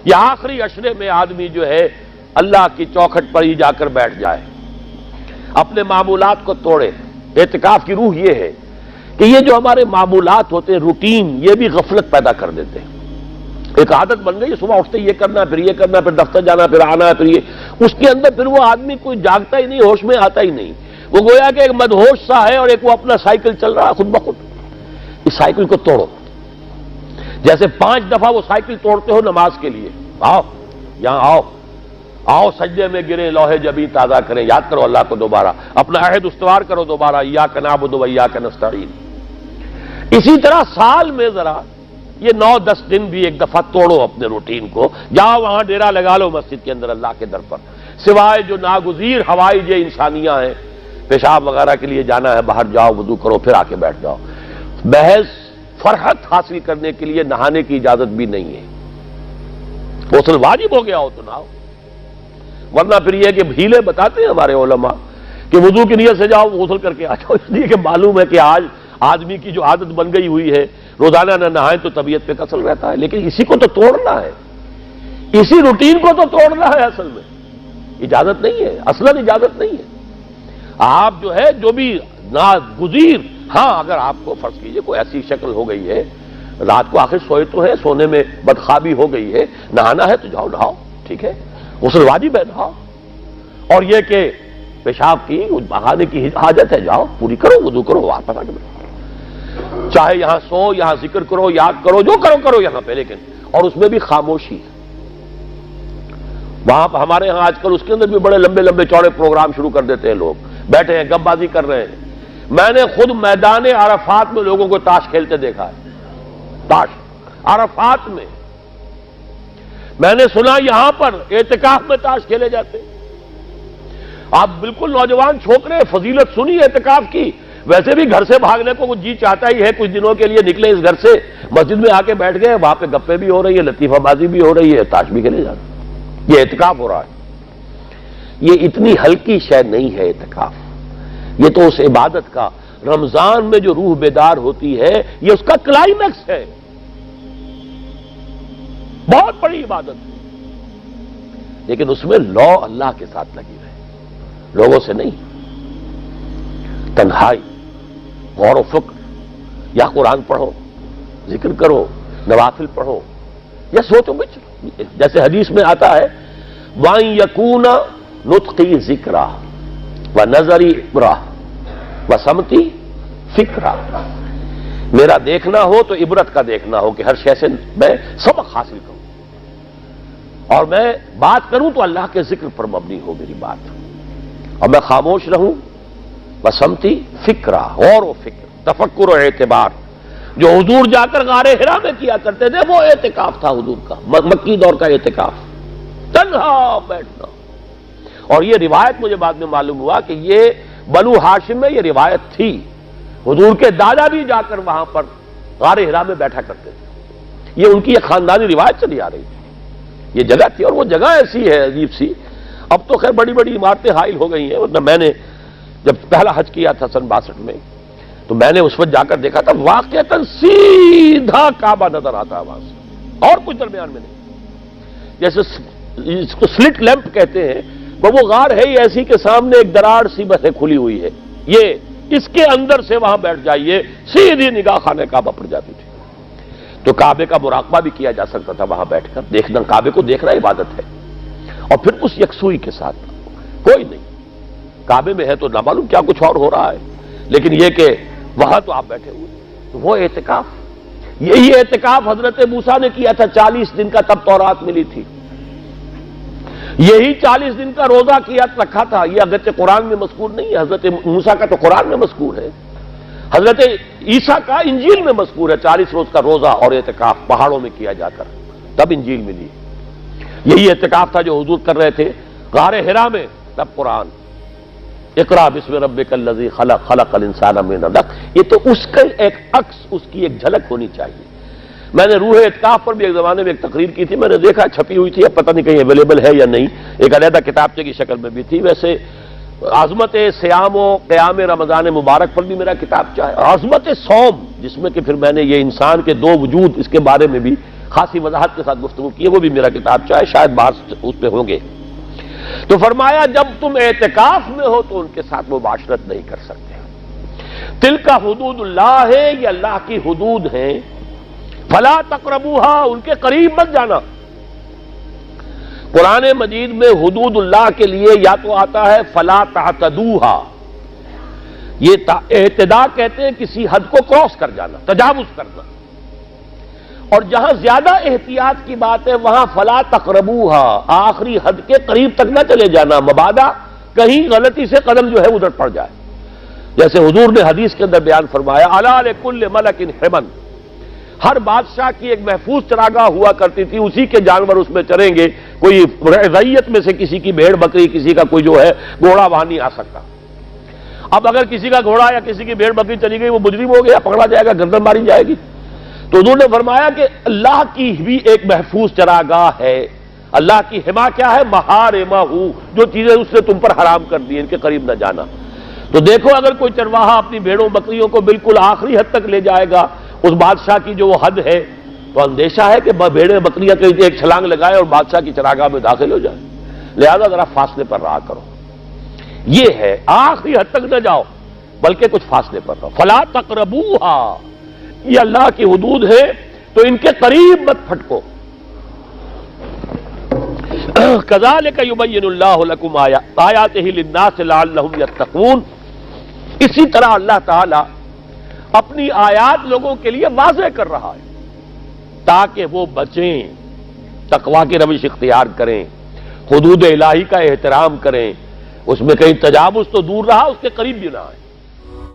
یہ آخری عشرے میں آدمی جو ہے اللہ کی چوکھٹ پر ہی جا کر بیٹھ جائے، اپنے معمولات کو توڑے۔ اعتکاف کی روح یہ ہے کہ یہ جو ہمارے معمولات ہوتے ہیں، روٹین، یہ بھی غفلت پیدا کر دیتے ہیں۔ ایک عادت بن گئی، صبح اٹھتے یہ کرنا، پھر یہ کرنا، پھر دفتر جانا، پھر آنا، پھر یہ، اس کے اندر پھر وہ آدمی کوئی جاگتا ہی نہیں، ہوش میں آتا ہی نہیں، وہ گویا کہ ایک مدہوش سا ہے اور ایک وہ اپنا سائیکل چل رہا ہے خود بخود۔ اس سائیکل کو توڑو، جیسے 5 دفعہ وہ سائیکل توڑتے ہو نماز کے لیے۔ آؤ یہاں آؤ، آؤ سجدے میں گرے، لوح جبیں تازہ کریں، یاد کرو اللہ کو دوبارہ، اپنا عہد استوار کرو دوبارہ، ایاک نعبد و ایاک نستعین۔ اسی طرح سال میں ذرا یہ 9-10 دن بھی ایک دفعہ توڑو اپنے روٹین کو، جاؤ وہاں ڈیرا لگا لو مسجد کے اندر اللہ کے در پر، سوائے جو ناگزیر ہوائج انسانیاں ہیں، پیشاب وغیرہ کے لیے جانا ہے باہر جاؤ، وضو کرو، پھر آ کے بیٹھ جاؤ۔ محض فرحت حاصل کرنے کے لیے نہانے کی اجازت بھی نہیں ہے۔ غسل واجب ہو گیا ہو تو نہاؤ، ورنہ پھر یہ کہ ہیلے بتاتے ہیں ہمارے علماء کہ وضو کی نیت سے جاؤ غسل کر کے آ جاؤ، اس لیے کہ معلوم ہے کہ آج آدمی کی جو عادت بن گئی ہوئی ہے روزانہ نہ نہائیں تو طبیعت پہ کسل رہتا ہے، لیکن اسی کو تو توڑنا ہے، اسی روٹین کو تو توڑنا ہے۔ اصل میں اجازت نہیں ہے، اصلاً اجازت نہیں ہے۔ آپ جو ہے جو بھی ناگزیر، ہاں اگر آپ کو فرض کیجئے کوئی ایسی شکل ہو گئی ہے، رات کو آخر سوئے تو ہے، سونے میں بدخوابی ہو گئی ہے، نہانا ہے تو جاؤ نہاؤ، ٹھیک ہے، غسل واجب ہے، نہاؤ۔ اور یہ کہ پیشاب کی بہانے کی حاجت ہے، جاؤ پوری کرو، وضو کرو، واپس آ کے بیٹھو، چاہے یہاں سو، یہاں ذکر کرو، یاد کرو، جو کرو کرو یہاں پہ، لیکن اور اس میں بھی خاموشی ہے۔ وہاں ہمارے ہاں آج کل اس کے اندر بھی بڑے لمبے لمبے چوڑے پروگرام شروع کر دیتے ہیں، لوگ بیٹھے ہیں گپ بازی کر رہے ہیں۔ میں نے خود میدان عرفات میں لوگوں کو تاش کھیلتے دیکھا ہے، تاش عرفات میں۔ میں نے سنا یہاں پر اعتکاف میں تاش کھیلے جاتے۔ آپ بالکل نوجوان چھوکرے، فضیلت سنی اعتکاف کی، ویسے بھی گھر سے بھاگنے کو وہ جی چاہتا ہی ہے، کچھ دنوں کے لیے نکلے اس گھر سے، مسجد میں آ کے بیٹھ گئے، وہاں پہ گپے بھی ہو رہی ہے، لطیفہ بازی بھی ہو رہی ہے، تاش بھی کھیلے جاتے، یہ اعتکاف ہو رہا ہے۔ یہ اتنی ہلکی شے نہیں ہے اعتکاف، یہ تو اس عبادت کا، رمضان میں جو روح بیدار ہوتی ہے یہ اس کا کلائمیکس ہے، بہت بڑی عبادت ہے، لیکن اس میں لو اللہ کے ساتھ لگی رہے، لوگوں سے نہیں، تنہائی، غور و فکر، یا قرآن پڑھو، ذکر کرو، نوافل پڑھو، یا سوچو بچ، جیسے حدیث میں آتا ہے وَأَن يَكُونَ نُطْقِي ذِكْرًا وَنَظَرِي عِبْرَةً وَسَمْتِي فِكْرًا، میرا دیکھنا ہو تو عبرت کا دیکھنا ہو کہ ہر شے سے میں سبق حاصل کروں، اور میں بات کروں تو اللہ کے ذکر پر مبنی ہو میری بات، اور میں خاموش رہوں، وَسَمْتِي فِكْرًا، غور و فکر، تفکر و اعتبار، جو حضور جا کر غار حرا میں کیا کرتے تھے، وہ اعتکاف تھا حضور کا، مکی دور کا اعتکاف، تنہا بیٹھنا۔ اور یہ روایت مجھے بعد میں معلوم ہوا کہ یہ بنو ہاشم میں یہ روایت تھی، حضور کے دادا بھی جا کر وہاں پر غار حرا میں بیٹھا کرتے تھے، یہ ان کی ایک خاندانی روایت چلی آ رہی تھی، یہ جگہ تھی، اور وہ جگہ ایسی ہے عجیب سی، اب تو خیر بڑی بڑی عمارتیں حائل ہو گئی ہیں، ورنہ میں نے جب پہلا حج کیا تھا سن 62 میں، تو میں نے اس وقت جا کر دیکھا تھا، واقعتاً سیدھا کعبہ نظر آتا ہے وہاں سے، اور کچھ درمیان میں نہیں، جیسے اس کو سلٹ لیمپ کہتے ہیں، وہ غار ہے ہی ایسی کہ سامنے ایک دراڑ سی بس کھلی ہوئی ہے، یہ اس کے اندر سے وہاں بیٹھ جائیے، سیدھی نگاہ خانہ کعبہ پڑ جاتی تھی، تو کعبے کا مراقبہ بھی کیا جا سکتا تھا وہاں بیٹھ کر، دیکھنا، کعبے کو دیکھنا عبادت ہے، اور پھر اس یکسوئی کے ساتھ کوئی نہیں، کعبے میں ہے تو نہ معلوم کیا کچھ اور ہو رہا ہے، لیکن یہ کہ وہاں تو آپ بیٹھے ہوئے، تو وہ اعتکاف، یہی اعتکاف حضرت موسیٰ نے کیا تھا 40 دن کا، تب تورات ملی تھی، یہی 40 دن کا روزہ کیا رکھا تھا، یہ اگرچہ قرآن میں مذکور نہیں ہے، حضرت موسیٰ کا تو قرآن میں مذکور ہے، حضرت عیسیٰ کا انجیل میں مذکور ہے، 40 روز کا روزہ اور اعتکاف پہاڑوں میں کیا جا کر، تب انجیل ملی، یہی اعتکاف تھا جو حضور کر رہے تھے غار حرا میں، تب قرآن، اقرأ بسم ربک الذی خلق، خلق الانسان من علق، یہ تو اس کا ایک عکس، اس کی ایک جھلک ہونی چاہیے۔ میں نے روح اعتکاف پر بھی ایک زمانے میں ایک تقریر کی تھی، میں نے دیکھا چھپی ہوئی تھی، اب پتہ نہیں کہیں اویلیبل ہے یا نہیں، ایک علیحدہ کتابچے کی شکل میں بھی تھی، ویسے عظمت صیام و قیام رمضان مبارک پر بھی میرا کتابچہ ہے، عظمت صوم، جس میں کہ پھر میں نے یہ انسان کے 2 وجود، اس کے بارے میں بھی خاصی وضاحت کے ساتھ گفتگو کی ہے، وہ بھی میرا کتاب چاہے شاید بات اس پہ ہوں گے۔ تو فرمایا جب تم اعتکاف میں ہو تو ان کے ساتھ مباشرت نہیں کر سکتے۔ تلک حدود اللہ ہے، یہ اللہ کی حدود ہیں، فلا تقربوہا، ان کے قریب مت جانا۔ قرآن مجید میں حدود اللہ کے لیے یا تو آتا ہے فلا تعتدوہا، یہ اعتداء کہتے ہیں کسی حد کو کراس کر جانا، تجاوز کرنا، اور جہاں زیادہ احتیاط کی بات ہے وہاں فلا تقربوہا، آخری حد کے قریب تک نہ چلے جانا، مبادا کہیں غلطی سے قدم جو ہے ادھر پڑ جائے۔ جیسے حضور نے حدیث کے اندر بیان فرمایا الا لکل ملک حمن، ہر بادشاہ کی ایک محفوظ چراگاہ ہوا کرتی تھی، اسی کے جانور اس میں چریں گے، کوئی رعیت میں سے کسی کی بھیڑ بکری، کسی کا کوئی جو ہے گھوڑا وہاں نہیں آ سکتا۔ اب اگر کسی کا گھوڑا یا کسی کی بھیڑ بکری چلی گئی، وہ مجرم ہو گیا، پکڑا جائے گا، گردن ماری جائے گی۔ تو حضور نے فرمایا کہ اللہ کی بھی ایک محفوظ چراگاہ ہے، اللہ کی حما کیا ہے؟ محارمہ، جو چیزیں اس نے تم پر حرام کر دی، ان کے قریب نہ جانا۔ تو دیکھو اگر کوئی چرواہا اپنی بھیڑوں بکریوں کو بالکل آخری حد تک لے جائے گا، اس بادشاہ کی جو وہ حد ہے، تو اندیشہ ہے کہ بھیڑیں بکریاں ایک چھلانگ لگائے اور بادشاہ کی چراگاہ میں داخل ہو جائے، لہذا ذرا فاصلے پر رہا کرو۔ یہ ہے آخری حد تک نہ جاؤ بلکہ کچھ فاصلے پر رہو۔ فلا تقربوہا، یہ اللہ کی حدود ہے تو ان کے قریب مت پھٹکو۔ کذالک یبین اللہ لکم آیاتہ للناس لعلہم یتقون، اسی طرح اللہ تعالی اپنی آیات لوگوں کے لیے واضح کر رہا ہے تاکہ وہ بچیں، تقویٰ کی روش اختیار کریں، حدود الہی کا احترام کریں، اس میں کہیں تجاوز تو دور رہا، اس کے قریب بھی نہ آئے۔